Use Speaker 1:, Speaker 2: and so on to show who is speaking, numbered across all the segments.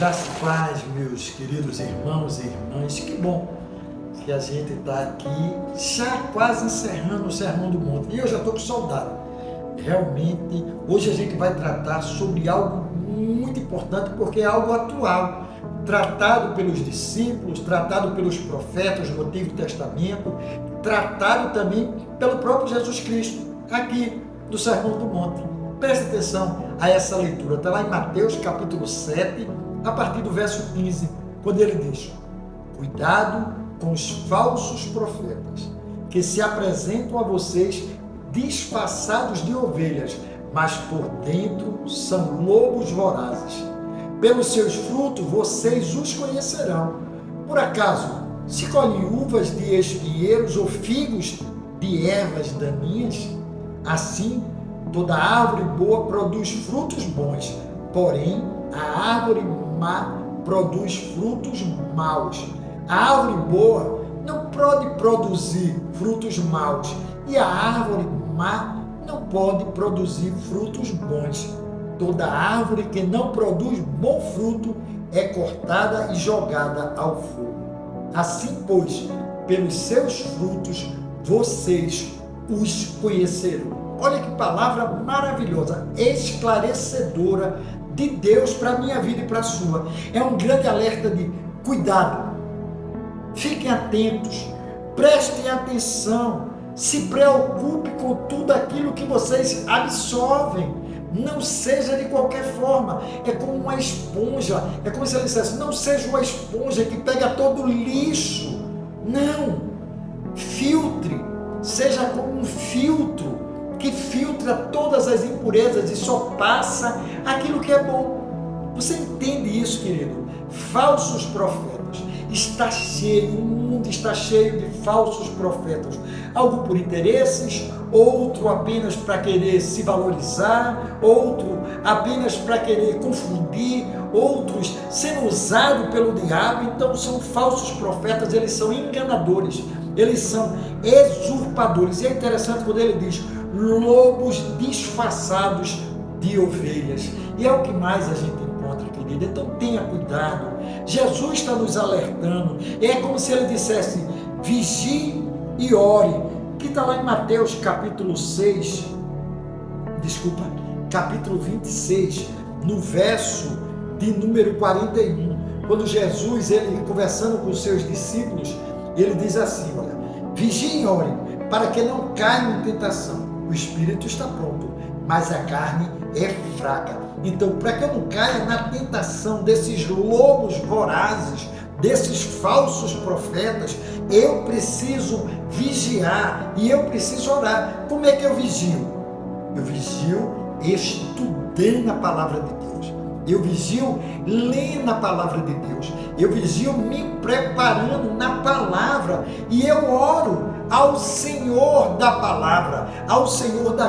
Speaker 1: Graças a paz, meus queridos irmãos e irmãs, que bom que a gente está aqui já quase encerrando o Sermão do Monte. E eu já estou com saudade. Realmente, hoje a gente vai tratar sobre algo muito importante, porque é algo atual, tratado pelos discípulos, tratado pelos profetas no Antigo Testamento, tratado também pelo próprio Jesus Cristo, aqui do Sermão do Monte. Preste atenção a essa leitura, está lá em Mateus capítulo 7, a partir do verso 15, quando ele diz: cuidado com os falsos profetas, que se apresentam a vocês disfarçados de ovelhas, mas por dentro são lobos vorazes. Pelos seus frutos vocês os conhecerão. Por acaso se colhem uvas de espinheiros ou figos de ervas daninhas? Assim, toda árvore boa produz frutos bons, porém a árvore má produz frutos maus. A árvore boa não pode produzir frutos maus, e a árvore má não pode produzir frutos bons. Toda árvore que não produz bom fruto é cortada e jogada ao fogo. Assim, pois, pelos seus frutos vocês os conhecerão. Olha que palavra maravilhosa, esclarecedora de Deus para a minha vida e para a sua. É um grande alerta de cuidado. Fiquem atentos, prestem atenção, se preocupe com tudo aquilo que vocês absorvem. Não seja de qualquer forma. É como uma esponja. É como se ele dissesse: não seja uma esponja que pega todo o lixo. Não. Filtre. Seja como um filtro que filtra todas as impurezas e só passa aquilo que é bom. Você entende isso, querido? Falsos profetas. Está cheio, o mundo está cheio de falsos profetas. Algo por interesses, outro apenas para querer se valorizar, outro apenas para querer confundir, outros sendo usados pelo diabo. Então são falsos profetas, eles são enganadores, eles são usurpadores. E é interessante quando ele diz: lobos disfarçados de ovelhas. E é o que mais a gente encontra, querido. Então tenha cuidado. Jesus está nos alertando. É como se ele dissesse: vigie e ore. Que está lá em Mateus capítulo 26, no verso de número 41. Quando Jesus, ele conversando com os seus discípulos, ele diz assim: olha, vigiem e orem, para que não caiam em tentação. O espírito está pronto, mas a carne é fraca. Então, para que eu não caia na tentação desses lobos vorazes, desses falsos profetas, eu preciso vigiar e eu preciso orar. Como é que eu vigio? Eu vigio estudando a palavra de Deus. Eu vigio lendo a palavra de Deus. Eu vigio me preparando na palavra. E eu oro ao Senhor da palavra, ao Senhor da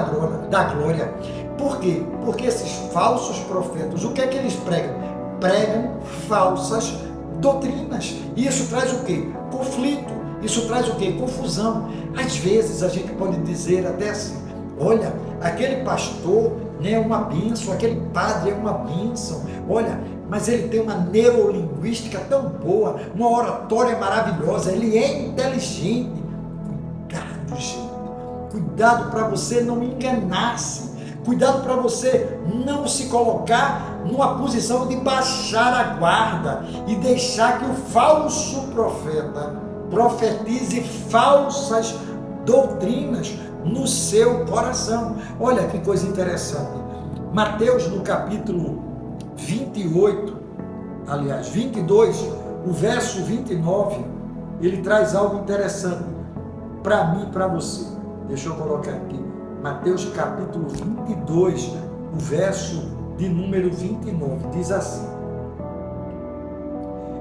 Speaker 1: glória. Por quê? Porque esses falsos profetas, o que é que eles pregam? Pregam falsas doutrinas. E isso traz o quê? Conflito. Isso traz o quê? Confusão. Às vezes a gente pode dizer até assim: olha, aquele pastor é uma bênção, aquele padre é uma bênção, olha, mas ele tem uma neurolinguística tão boa, uma oratória maravilhosa, ele é inteligente. Cuidado, gente. Cuidado para você não enganar-se. Cuidado para você não se colocar numa posição de baixar a guarda e deixar que o falso profeta profetize falsas doutrinas no seu coração. Olha que coisa interessante. Mateus, no capítulo 22, o verso 29, ele traz algo interessante para mim e para você. Deixa eu colocar aqui. Mateus capítulo 22, o verso de número 29, diz assim: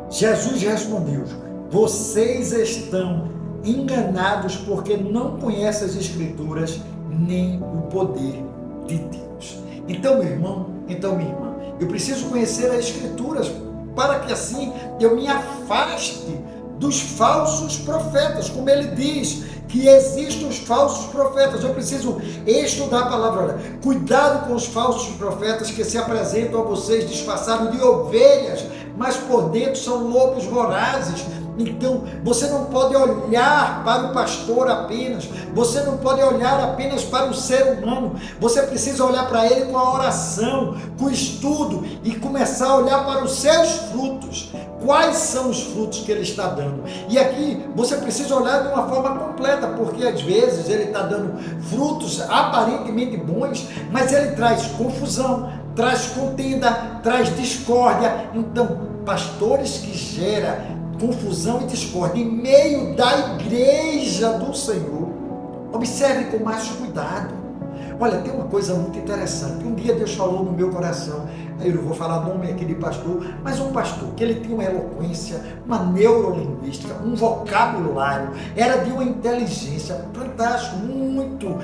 Speaker 1: Jesus respondeu: vocês estão enganados porque não conhecem as Escrituras nem o poder de Deus. Então, meu irmão, então minha irmã, eu preciso conhecer as Escrituras para que assim eu me afaste dos falsos profetas, como ele diz que existem os falsos profetas. Eu preciso estudar a palavra. Olha, cuidado com os falsos profetas que se apresentam a vocês disfarçados de ovelhas, mas por dentro são lobos vorazes. Então, você não pode olhar para o pastor apenas, você não pode olhar apenas para o ser humano, você precisa olhar para ele com a oração, com o estudo e começar a olhar para os seus frutos. Quais são os frutos que ele está dando? E aqui você precisa olhar de uma forma completa, porque às vezes ele está dando frutos aparentemente bons, mas ele traz confusão, traz contenda, traz discórdia. Então, pastores que geram confusão e discórdia em meio da igreja do Senhor, observe com mais cuidado. Olha, tem uma coisa muito interessante. Um dia Deus falou no meu coração, eu não vou falar nome aqui de pastor, mas um pastor que ele tinha uma eloquência, uma neurolinguística, um vocabulário, era de uma inteligência fantástica, muito,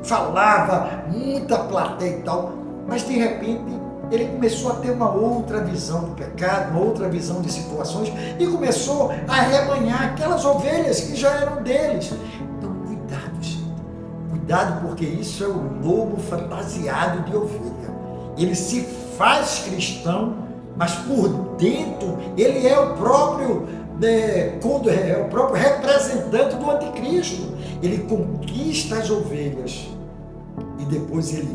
Speaker 1: falava, muita plateia e tal, mas de repente ele começou a ter uma outra visão do pecado, uma outra visão de situações e começou a arrebanhar aquelas ovelhas que já eram deles. Então, cuidado, gente. Cuidado, porque isso é o lobo fantasiado de ovelha. Ele se faz cristão, mas por dentro ele é o próprio representante do anticristo. Ele conquista as ovelhas e depois ele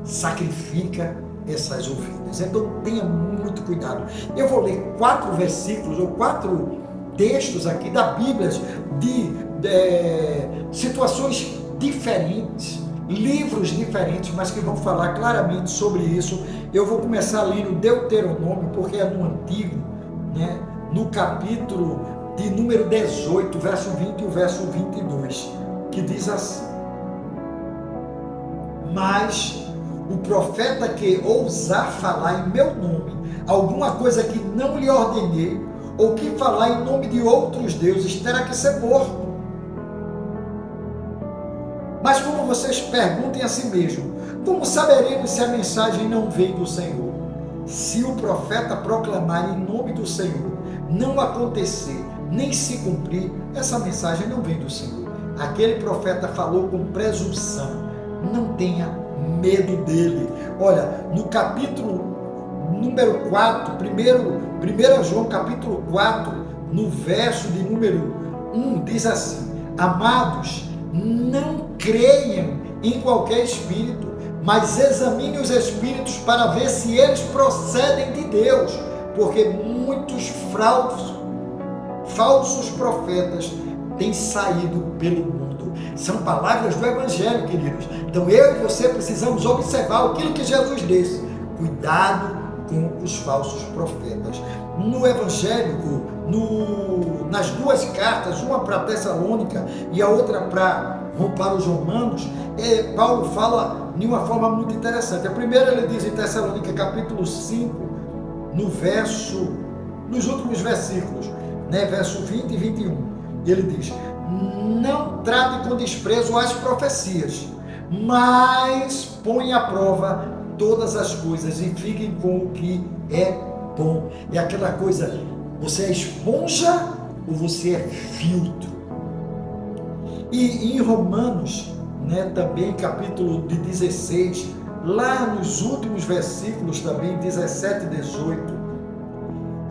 Speaker 1: sacrifica essas ovelhas. Então tenha muito cuidado. Eu vou ler 4 versículos ou 4 textos aqui da Bíblia de situações diferentes, livros diferentes, mas que vão falar claramente sobre isso. Eu vou começar lendo Deuteronômio, porque é no Antigo, né? No capítulo de número 18, verso 20 e o verso 22, que diz assim: mas o profeta que ousar falar em meu nome alguma coisa que não lhe ordenei, ou que falar em nome de outros deuses, terá que ser morto. Mas como vocês perguntem a si mesmo, como saberemos se a mensagem não vem do Senhor? Se o profeta proclamar em nome do Senhor, não acontecer, nem se cumprir, essa mensagem não vem do Senhor. Aquele profeta falou com presunção. Não tenha medo dele. Olha, no capítulo número 4, 1 João capítulo 4, no verso de número 1, diz assim: amados, não creiam em qualquer espírito, mas examine os espíritos para ver se eles procedem de Deus, porque muitos falsos profetas têm saído pelo mundo. São palavras do Evangelho, queridos. Então eu e você precisamos observar aquilo que Jesus disse. Cuidado com os falsos profetas. No Evangelho, nas 2 cartas, uma para Tessalônica e a outra para os Romanos, Paulo fala de uma forma muito interessante. A primeira ele diz em Tessalônica capítulo 5, nos últimos versículos, né, verso 20 e 21, ele diz: não trate com desprezo as profecias, mas põe à prova todas as coisas e fiquem com o que é bom. É aquela coisa, você é esponja ou você é filtro? E em Romanos, né, também capítulo de 16, lá nos últimos versículos também, 17 e 18,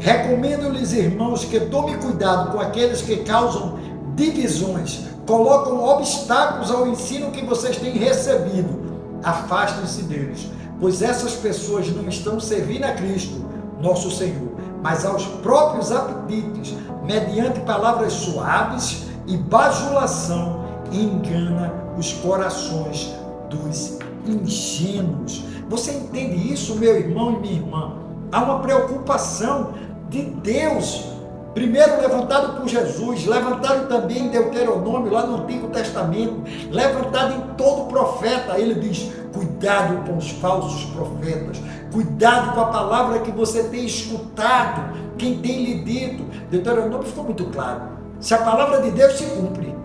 Speaker 1: recomendo-lhes, irmãos, que tomem cuidado com aqueles que causam divisões, colocam obstáculos ao ensino que vocês têm recebido. Afastem-se deles, pois essas pessoas não estão servindo a Cristo, nosso Senhor, mas aos próprios apetites, mediante palavras suaves e bajulação, engana os corações dos ingênuos. Você entende isso, meu irmão e minha irmã? Há uma preocupação de Deus, primeiro levantado por Jesus, levantado também em Deuteronômio, lá no Antigo Testamento, levantado em todo profeta. Ele diz: cuidado com os falsos profetas, cuidado com a palavra que você tem escutado, quem tem lhe dito. Deuteronômio ficou muito claro: se a palavra de Deus se cumpre,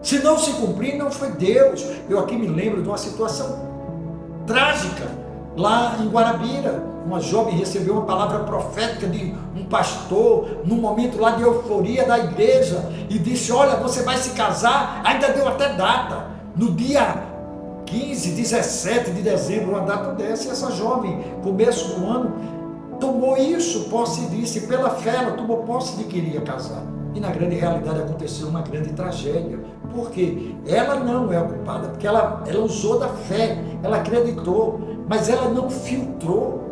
Speaker 1: se não se cumprir, não foi Deus. Eu aqui me lembro de uma situação trágica, lá em Guarabira. Uma jovem recebeu uma palavra profética de um pastor, num momento lá de euforia da igreja, e disse: olha, você vai se casar, ainda deu até data, no dia 15, 17 de dezembro, uma data dessa. E essa jovem, começo do ano, tomou isso, posse disso, e pela fé ela tomou posse de que iria casar. E na grande realidade aconteceu uma grande tragédia. Por quê? Ela não é a culpada, porque ela usou da fé, ela acreditou, mas ela não filtrou,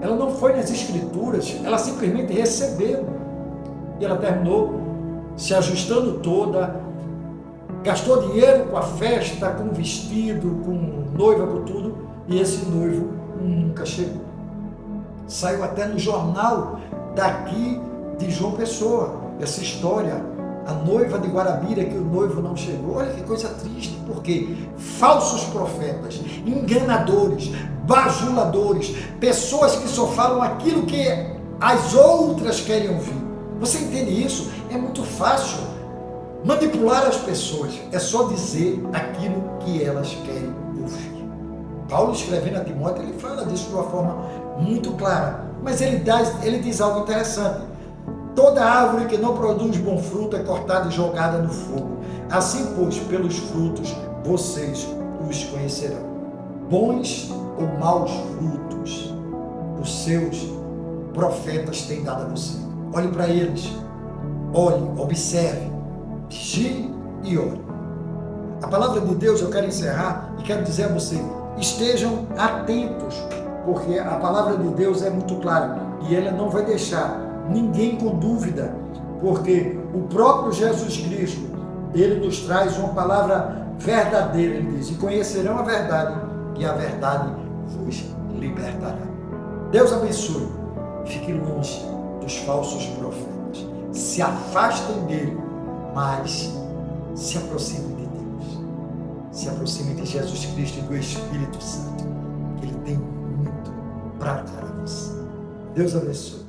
Speaker 1: ela não foi nas escrituras, ela simplesmente recebeu. E ela terminou se ajustando toda, gastou dinheiro com a festa, com o vestido, com noiva, com tudo, e esse noivo nunca chegou. Saiu até no jornal daqui de João Pessoa, essa história, a noiva de Guarabira, que o noivo não chegou. Olha que coisa triste, porque falsos profetas, enganadores, bajuladores, pessoas que só falam aquilo que as outras querem ouvir. Você entende isso? É muito fácil manipular as pessoas, é só dizer aquilo que elas querem ouvir. Paulo, escrevendo a Timóteo, ele fala disso de uma forma muito clara, mas ele diz algo interessante: toda árvore que não produz bom fruto é cortada e jogada no fogo. Assim, pois, pelos frutos vocês os conhecerão. Bons ou maus frutos os seus profetas têm dado a você. Olhe para eles, olhe, observe, vigie e ore. A palavra de Deus, eu quero encerrar e quero dizer a você: estejam atentos, porque a palavra de Deus é muito clara e ela não vai deixar ninguém com dúvida, porque o próprio Jesus Cristo, ele nos traz uma palavra verdadeira. Ele diz: e conhecerão a verdade, e a verdade vos libertará. Deus abençoe. Fique longe dos falsos profetas, se afastem dele, mas se aproximem de Deus, se aproximem de Jesus Cristo e do Espírito Santo, que ele tem muito para dar a você. Deus abençoe.